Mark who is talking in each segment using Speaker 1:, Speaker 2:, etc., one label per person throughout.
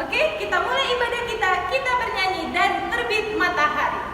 Speaker 1: Oke, kita mulai ibadah kita. Kita bernyanyi dan terbit matahari.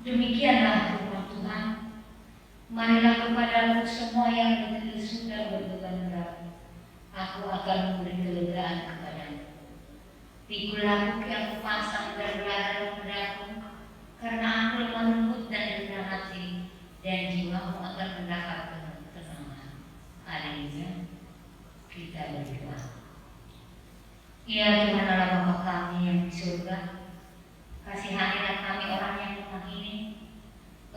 Speaker 2: Demikianlah firman Tuhan. Marilah kepadaku semua yang berlesu dan berbeban berat, aku akan memberi kelegaan kepadamu. Pikulah yang pasang dan berada padaku, karena aku lemah lembut dan rendah hati, dan jiwamu akan mendapat ketenangan. Haleluya. Kita berdoa. Ya Tuhan Allah Bapa kami yang di surga, kasihanilah kami orang yang lemah ini.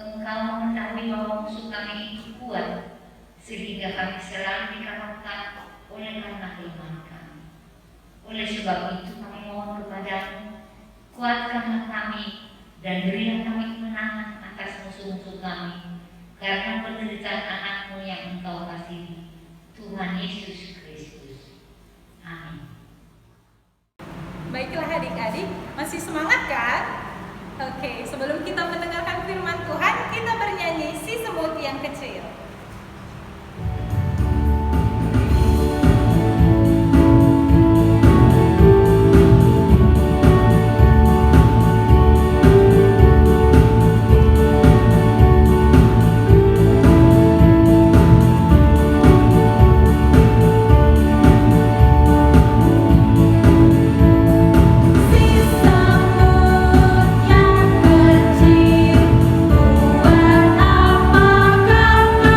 Speaker 2: Engkau mengetahui bahwa musuh kami itu kuat, sehingga kami selalu dikalahkan oleh karena kelemahan kami. Oleh sebab itu kami mohon kepadamu, kuatkanlah kami dan berilah kami kemenangan atas musuh-musuh kami, karena penderitaan anakmu yang engkau kasihi, Tuhan Yesus Kristus. Amin.
Speaker 1: Baiklah adik-adik, masih semangat kan? Oke, sebelum kita mendengarkan firman Tuhan, kita bernyanyi Si Semut yang Kecil.
Speaker 3: Buat apakah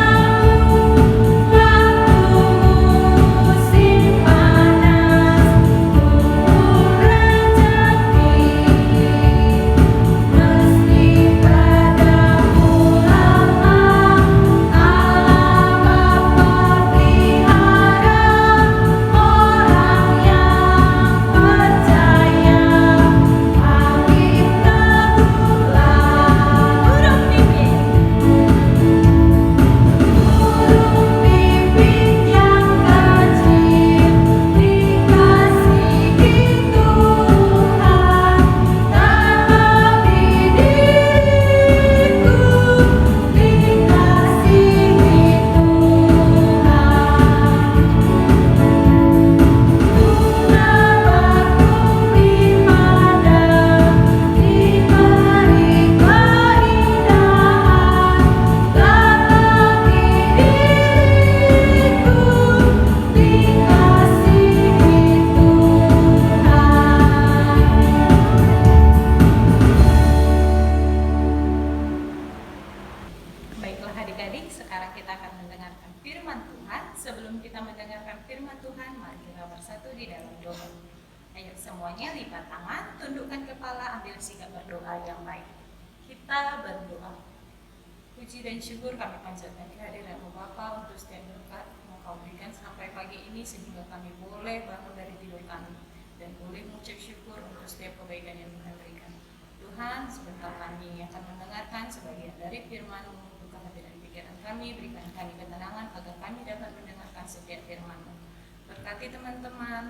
Speaker 1: kita mendengarkan firman Tuhan, mari kita bersatu di dalam doa. Ayo semuanya lipat tangan, tundukkan kepala, ambil sikap berdoa yang baik. Kita berdoa. Puji dan syukur kami panjatkan kehadiran-Mu Bapa untuk setiap berkat yang Kau berikan sampai pagi ini, sehingga kami boleh bangun dari tidur kami dan boleh mengucap syukur untuk setiap kebaikan yang Tuhan berikan. Tuhan, sebentar kami akan mendengarkan sebagian dari firman-Mu. Buka hati dan pikiran kami, berikan kami ketenangan agar kami dapat mendengarkan setiap firman-Mu. Berkati teman-teman,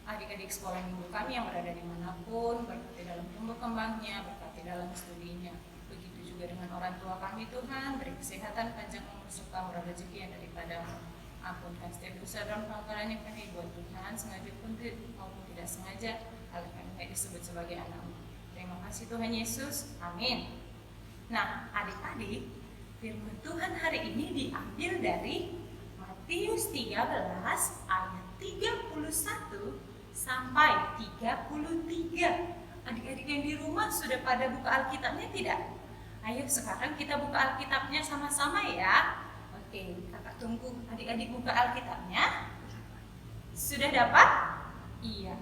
Speaker 1: adik-adik sekolah minggu kami yang berada dimanapun, berkati dalam tumbuh kembangnya, berkati dalam studinya. Begitu juga dengan orang tua kami Tuhan, beri kesehatan, panjang umur, serta murah rezeki yang daripada-Mu. Ampunkan setiap dosa dan pelanggaran yang kami buat Tuhan, sengaja pun maupun tidak sengaja, agar kami disebut sebagai anak-Mu. Terima kasih Tuhan Yesus, amin. Nah adik-adik, firman Tuhan hari ini diambil dari Matius 13 ayat 31 sampai 33. Adik-adik yang di rumah sudah pada buka Alkitabnya tidak? Ayo sekarang kita buka Alkitabnya sama-sama ya. Oke, kakak tunggu adik-adik buka Alkitabnya. Sudah dapat? Iya.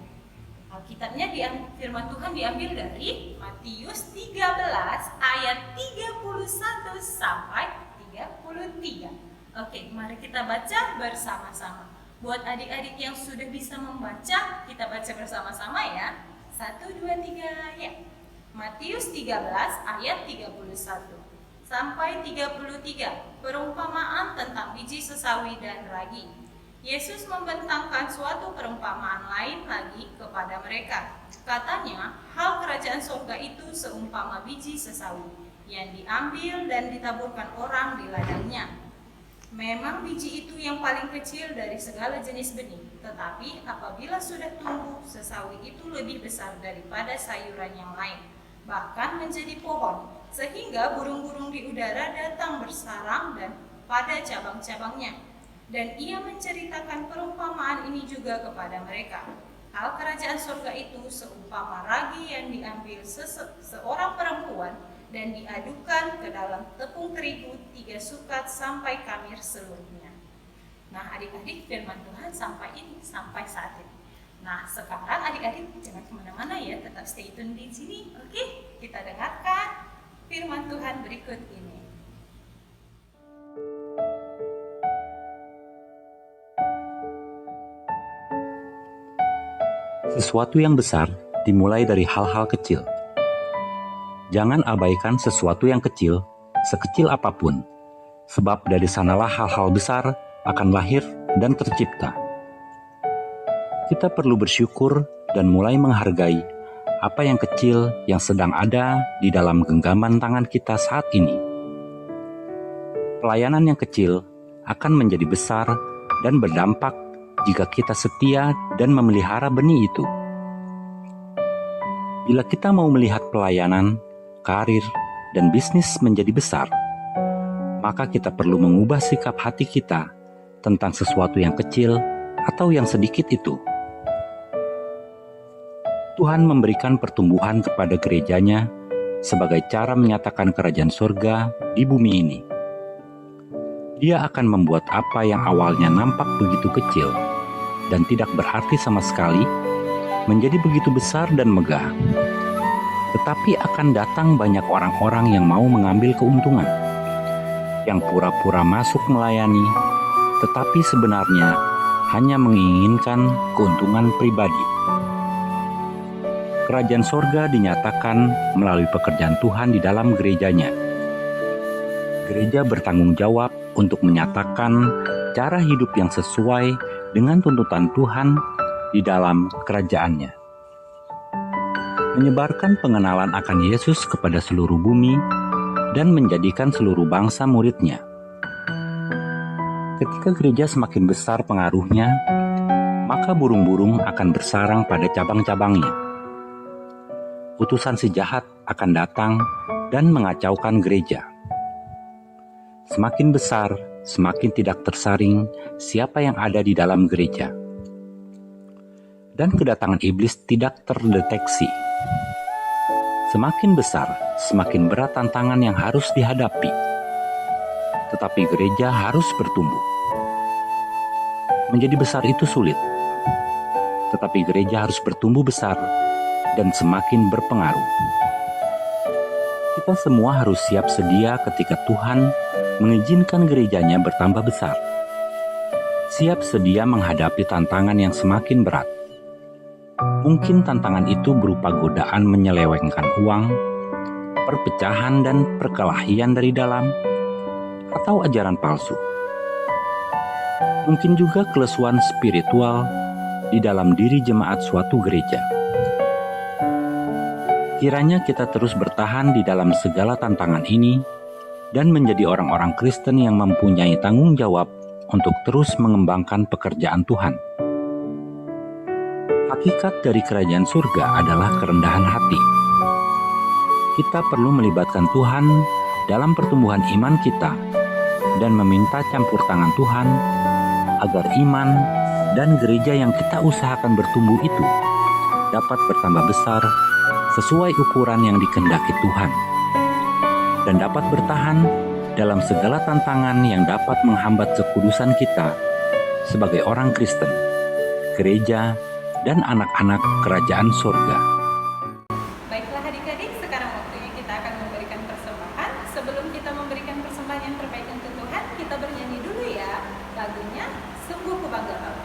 Speaker 1: Alkitabnya firman Tuhan diambil dari Matius 13 ayat 31 sampai 33. Oke, mari kita baca bersama-sama. Buat adik-adik yang sudah bisa membaca, kita baca bersama-sama ya. 1, 2, 3, ya. Matius 13 ayat 31 sampai 33. Perumpamaan tentang biji sesawi dan ragi. Yesus membentangkan suatu perumpamaan lain lagi kepada mereka. Katanya, hal kerajaan surga itu seumpama biji sesawi yang diambil dan ditaburkan orang di ladangnya. Memang biji itu yang paling kecil dari segala jenis benih, tetapi apabila sudah tumbuh, sesawi itu lebih besar daripada sayuran yang lain, bahkan menjadi pohon, sehingga burung-burung di udara datang bersarang dan pada cabang-cabangnya. Dan ia menceritakan perumpamaan ini juga kepada mereka. Hal kerajaan surga itu seumpama ragi yang diambil seorang perempuan dan diadukan ke dalam tepung terigu 3 sukat sampai kamir seluruhnya. Nah adik-adik, firman Tuhan sampai saat ini. Nah sekarang adik-adik jangan kemana-mana ya, tetap stay tune di sini. Oke, kita dengarkan firman Tuhan berikut ini.
Speaker 3: Sesuatu yang besar dimulai dari hal-hal kecil. Jangan abaikan sesuatu yang kecil, sekecil apapun, sebab dari sanalah hal-hal besar akan lahir dan tercipta. Kita perlu bersyukur dan mulai menghargai apa yang kecil yang sedang ada di dalam genggaman tangan kita saat ini. Pelayanan yang kecil akan menjadi besar dan berdampak jika kita setia dan memelihara benih itu. Bila kita mau melihat pelayanan, karir, dan bisnis menjadi besar, maka kita perlu mengubah sikap hati kita tentang sesuatu yang kecil atau yang sedikit itu. Tuhan memberikan pertumbuhan kepada gerejanya sebagai cara menyatakan kerajaan surga di bumi ini. Dia akan membuat apa yang awalnya nampak begitu kecil dan tidak berarti sama sekali menjadi begitu besar dan megah. Tetapi akan datang banyak orang-orang yang mau mengambil keuntungan, yang pura-pura masuk melayani, tetapi sebenarnya hanya menginginkan keuntungan pribadi. Kerajaan sorga dinyatakan melalui pekerjaan Tuhan di dalam gerejanya. Gereja bertanggung jawab untuk menyatakan cara hidup yang sesuai dengan tuntutan Tuhan di dalam kerajaannya. Menyebarkan pengenalan akan Yesus kepada seluruh bumi dan menjadikan seluruh bangsa muridnya. Ketika gereja semakin besar pengaruhnya, maka burung-burung akan bersarang pada cabang-cabangnya. Utusan si jahat akan datang dan mengacaukan gereja. Semakin besar, semakin tidak tersaring siapa yang ada di dalam gereja. Dan kedatangan iblis tidak terdeteksi. Semakin besar, semakin berat tantangan yang harus dihadapi. Tetapi gereja harus bertumbuh. menjadi besar itu sulit. Tetapi gereja harus bertumbuh besar dan semakin berpengaruh. Kita semua harus siap sedia ketika Tuhan mengizinkan gerejanya bertambah besar. Siap sedia menghadapi tantangan yang semakin berat. Mungkin tantangan itu berupa godaan menyelewengkan uang, perpecahan dan perkelahian dari dalam, atau ajaran palsu. Mungkin juga kelesuan spiritual di dalam diri jemaat suatu gereja. Kiranya kita terus bertahan di dalam segala tantangan ini dan menjadi orang-orang Kristen yang mempunyai tanggung jawab untuk terus mengembangkan pekerjaan Tuhan. Hakikat dari kerajaan surga adalah kerendahan hati. Kita perlu melibatkan Tuhan dalam pertumbuhan iman kita dan meminta campur tangan Tuhan agar iman dan gereja yang kita usahakan bertumbuh itu dapat bertambah besar sesuai ukuran yang dikehendaki Tuhan dan dapat bertahan dalam segala tantangan yang dapat menghambat kekudusan kita sebagai orang Kristen, gereja, dan anak-anak kerajaan surga.
Speaker 1: Baiklah adik-adik, sekarang waktunya kita akan memberikan persembahan. Sebelum kita memberikan persembahan yang terbaik untuk Tuhan, kita bernyanyi dulu ya lagunya Sungguh Ku Bangga Bapa.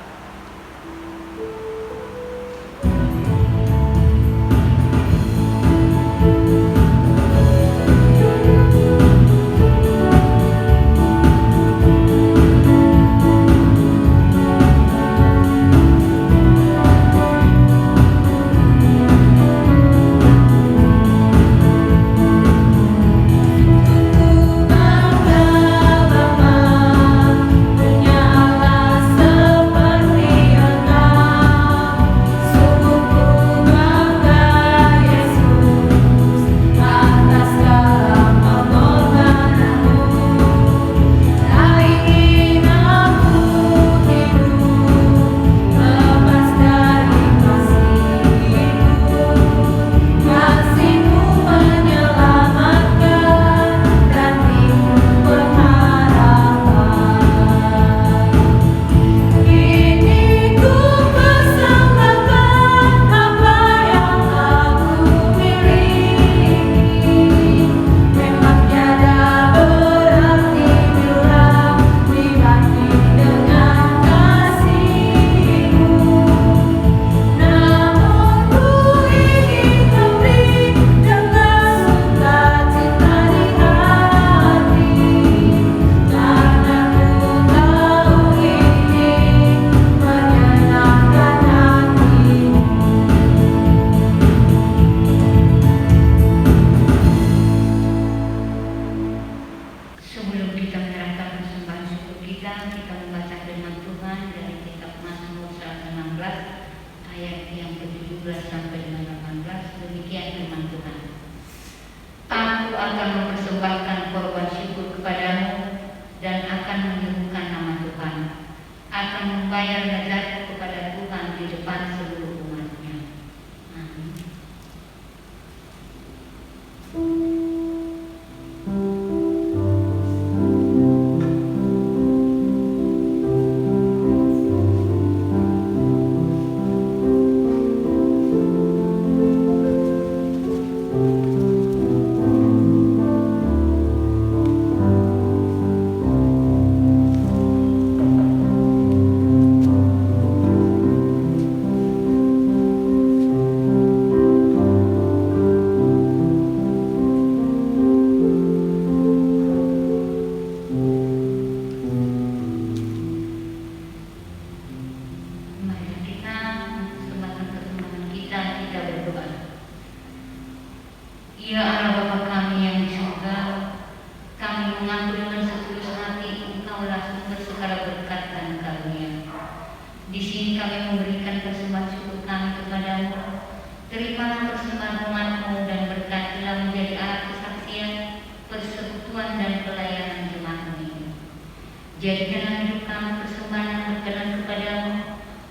Speaker 2: Jadikanlah hidup kami persembahan yang berkenan kepadamu,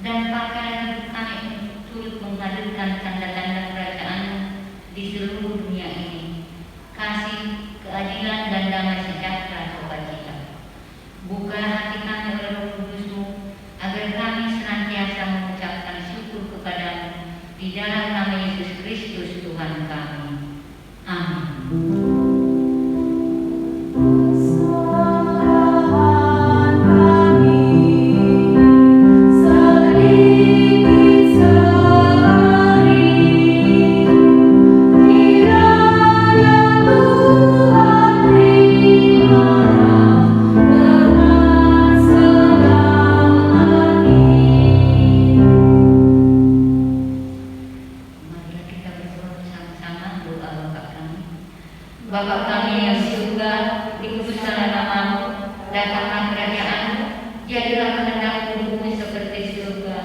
Speaker 2: dan pakailah hidup kami untuk turut menghadirkan tanda-tanda kerajaan di seluruh dunia ini. Kasih, keadilan, dan damai sejahtera sukacita. Bukalah hati kami oleh Roh Kudus-Mu, agar yang di surga, dikuduskanlah namamu, datanglah kerajaanmu, jadilah kehendakmu di bumi seperti di surga.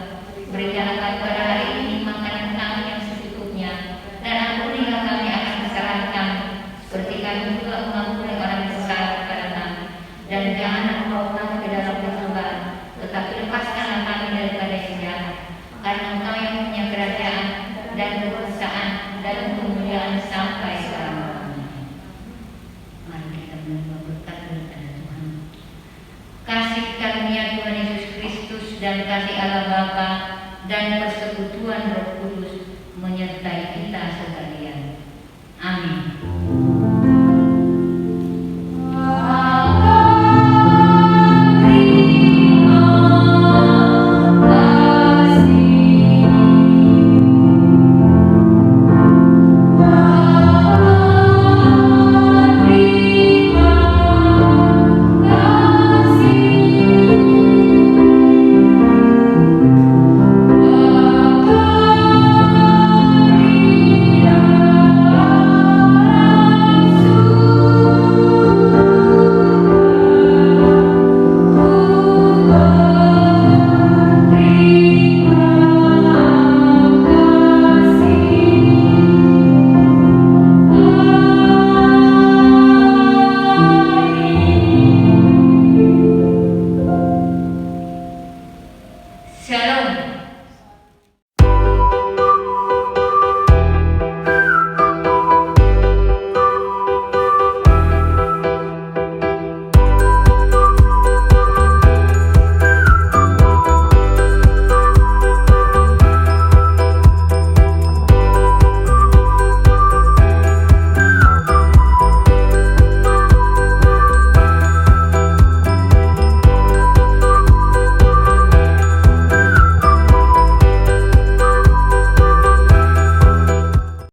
Speaker 2: Berikanlah kami pada hari ini makanan kami yang secukupnya, dan ampunilah kami akan kesalahan kami, seperti kami juga mengampuni orang yang bersalah kepada kami. Dan janganlah membawa kami ke dalam pencobaan, tetapi lepaskanlah kami daripada yang jahat. Karena Engkau yang punya kerajaan dan kekuasaan dan kemuliaan sampai selama-lamanya. Mari kita menerima berkat daripada Tuhan. Kasih karunia Tuhan Yesus Kristus dan kasih Allah Bapa dan persekutuan Roh Kudus menyertai kita semua.